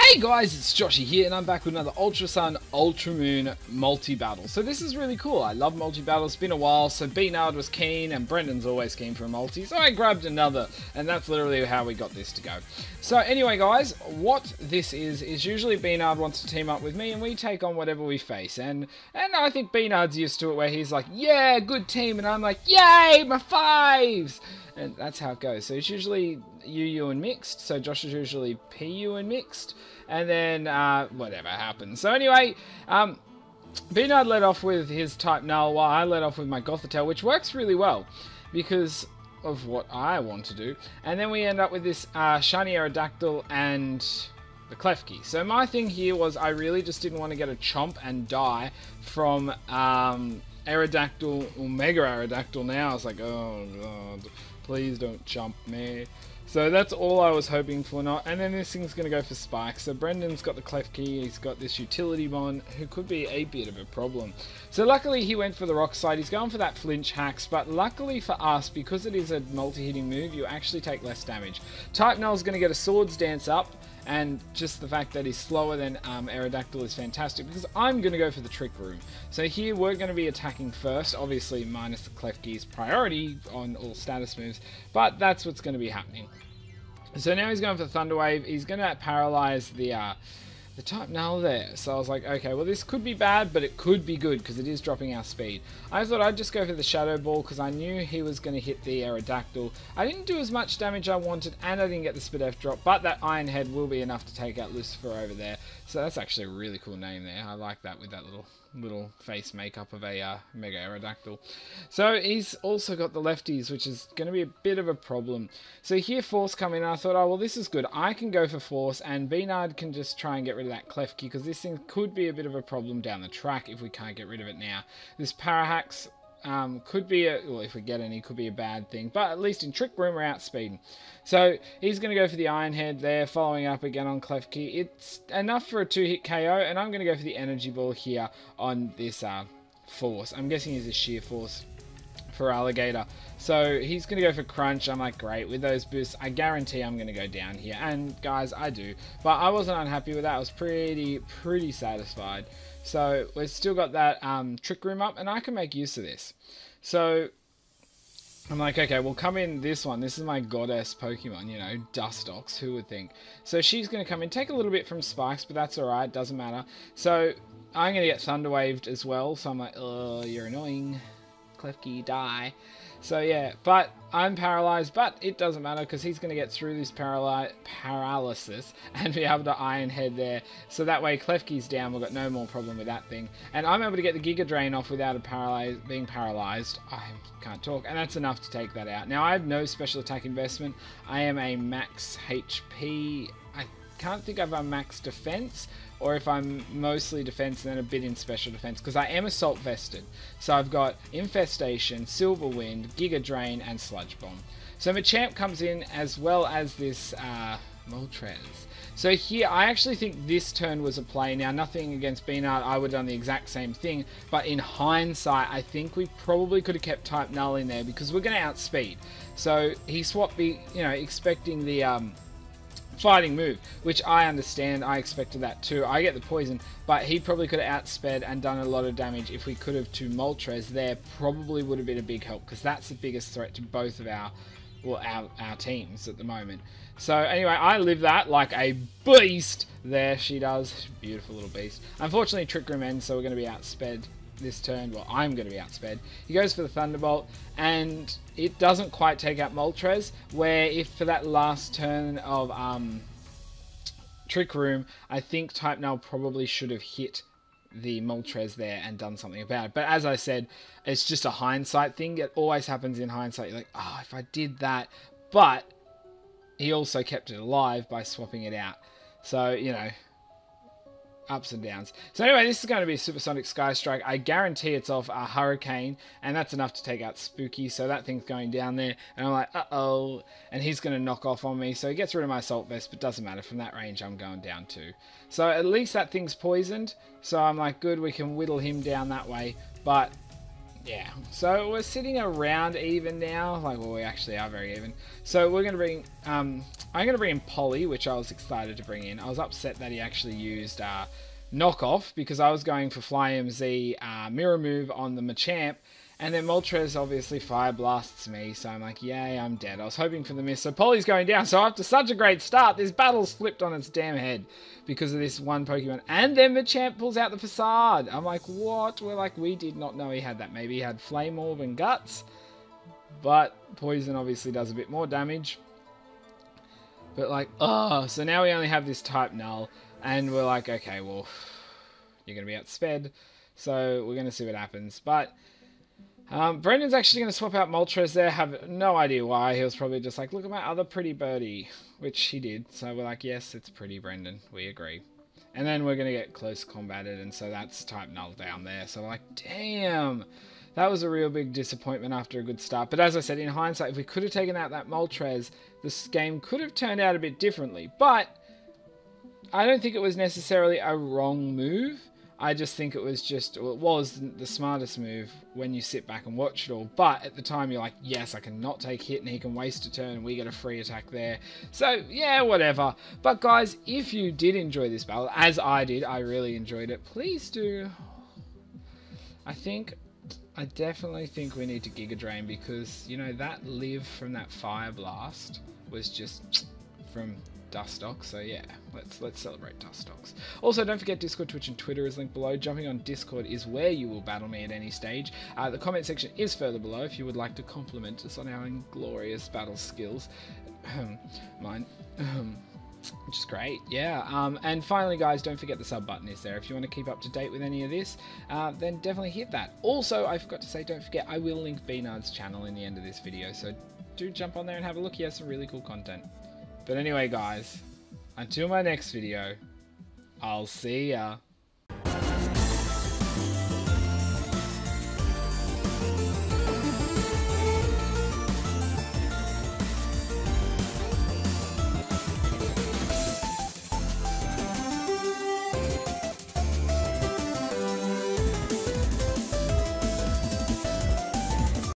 Hey guys, it's Joshy here, and I'm back with another Ultra Sun, Ultra Moon multi-battle. So this is really cool. I love multi-battles. It's been a while, so B-Nard was keen, and Brendan's always keen for a multi, so I grabbed another, and that's literally how we got this to go. So anyway guys, what this is usually B-Nard wants to team up with me, and we take on whatever we face, and I think B-Nard's used to it, where he's like, yeah, good team, and I'm like, yay, my fives! And that's how it goes. So it's usually UU and mixed. So Josh is usually PU and mixed. And then whatever happens. So anyway, B-Nard led off with his type null while I led off with my Gothitelle, which works really well because of what I want to do. And then we end up with this shiny Aerodactyl and the Klefki. So my thing here was I really just didn't want to get a chomp and die from Aerodactyl or Mega Aerodactyl now. I was like, oh god, please don't chomp me. So that's all I was hoping for. Not. And then this thing's going to go for Spike. So Brendan's got the Klefki, he's got this Utility Mon, who could be a bit of a problem. So luckily he went for the Rock Slide. He's going for that Flinch Hacks, but luckily for us, because it is a multi-hitting move, you actually take less damage. Type Null's going to get a Swords Dance up, and just the fact that he's slower than Aerodactyl is fantastic, because I'm going to go for the Trick Room. So here we're going to be attacking first, obviously minus the Klefki's priority on all status moves, but that's what's going to be happening. So now he's going for Thunder Wave. He's going to paralyze the type null there. So I was like, okay, well this could be bad, but it could be good because it is dropping our speed. I thought I'd just go for the Shadow Ball because I knew he was going to hit the Aerodactyl. I didn't do as much damage I wanted, and I didn't get the Spadef drop, but that Iron Head will be enough to take out Lucifer over there. So that's actually a really cool name there. I like that with that little face makeup of a Mega Aerodactyl. So he's also got the lefties, which is going to be a bit of a problem. So here Force come in, and I thought, oh well, this is good. I can go for Force, and B-Nard can just try and get rid of that Klefki, because this thing could be a bit of a problem down the track if we can't get rid of it now. This Parahax could be well, if we get any, could be a bad thing, but at least in Trick Room we're outspeeding. So he's going to go for the Iron Head there, following up again on Klefki. It's enough for a 2-hit KO, and I'm going to go for the Energy Ball here on this Force. I'm guessing he's a Sheer Force for Alligator. So he's going to go for Crunch. I'm like, great, with those boosts, I guarantee I'm going to go down here. And guys, I do. But I wasn't unhappy with that. I was pretty satisfied. So we've still got that Trick Room up, and I can make use of this. So I'm like, okay, we'll come in this one. This is my goddess Pokemon, you know, Dustox, who would think? So she's going to come in, take a little bit from Spikes, but that's alright, doesn't matter. So I'm going to get Thunder Waved as well, so I'm like, oh, you're annoying. Klefki, die. So yeah, but I'm paralyzed, but it doesn't matter because he's going to get through this paralysis and be able to Iron Head there. So that way Klefki's down, we've got no more problem with that thing. And I'm able to get the Giga Drain off without being paralyzed. I can't talk, and that's enough to take that out. Now I have no special attack investment. I am a max HP. I can't think of a max defense, or if I'm mostly defense and then a bit in special defense, because I am Assault Vested. So I've got Infestation, Silver Wind, Giga Drain, and Sludge Bomb. So Machamp comes in as well as this Moltres. So here, I actually think this turn was a play. Now, nothing against B-Nard, I would have done the exact same thing, but in hindsight, I think we probably could have kept Type Null in there, because we're going to outspeed. So he swapped, expecting the fighting move, which I understand. I expected that too. I get the poison, but he probably could have outsped and done a lot of damage. If we could have to Moltres there, probably would have been a big help, because that's the biggest threat to both of our teams at the moment. So anyway, I live that like a beast. There she does. Beautiful little beast. Unfortunately, Trick Room ends, so we're going to be outsped this turn. Well, I'm going to be outsped. He goes for the Thunderbolt, and it doesn't quite take out Moltres, where if for that last turn of Trick Room, I think Type Null probably should have hit the Moltres there and done something about it. But as I said, it's just a hindsight thing. It always happens in hindsight. You're like, oh, if I did that. But he also kept it alive by swapping it out. So, you know, ups and downs. So anyway, this is going to be a Supersonic Sky Strike. I guarantee it's off a Hurricane, and that's enough to take out Spooky. So that thing's going down there, and I'm like, uh-oh, and he's going to knock off on me. So he gets rid of my Assault Vest, but doesn't matter. From that range, I'm going down too. So at least that thing's poisoned. So I'm like, good, we can whittle him down that way. But Yeah, so we're sitting around even now. Like, well, we actually are very even. So we're gonna bring, I'm gonna bring in Polly, which I was excited to bring in. I was upset that he actually used knockoff because I was going for Fly MZ mirror move on the Machamp, and then Moltres obviously fire blasts me. So I'm like, yay, I'm dead. I was hoping for the miss. So Polly's going down. So after such a great start, this battle's flipped on its damn head because of this one Pokemon. And then Machamp pulls out the Facade. I'm like, what? We're like, we did not know he had that. Maybe he had Flame Orb and Guts. But Poison obviously does a bit more damage. But like, oh, so now we only have this type Null. And we're like, okay, well, you're going to be outsped. So we're going to see what happens. But Brendan's actually going to swap out Moltres there. Have no idea why. He was probably just like, look at my other pretty birdie. Which he did. So we're like, yes, it's pretty, Brendan. We agree. And then we're going to get close combated. And so that's type Null down there. So we're like, damn. That was a real big disappointment after a good start. But as I said, in hindsight, if we could have taken out that Moltres, this game could have turned out a bit differently. But I don't think it was necessarily a wrong move. I just think it was just, well, it was the smartest move when you sit back and watch it all. But at the time, you're like, yes, I cannot take hit and he can waste a turn and we get a free attack there. So, yeah, whatever. But guys, if you did enjoy this battle, as I did, I really enjoyed it, please do. I definitely think we need to Giga Drain because, you know, that live from that Fire Blast was just from Dustox, so yeah, let's celebrate Dustox. Also, don't forget Discord, Twitch, and Twitter is linked below. Jumping on Discord is where you will battle me at any stage. The comment section is further below if you would like to compliment us on our inglorious battle skills. Mine. Which is great, yeah. And finally, guys, don't forget the sub button is there. If you want to keep up to date with any of this, then definitely hit that. Also, I forgot to say, don't forget, I will link B-Nard's channel in the end of this video, so do jump on there and have a look. He has some really cool content. But anyway, guys, until my next video, I'll see ya.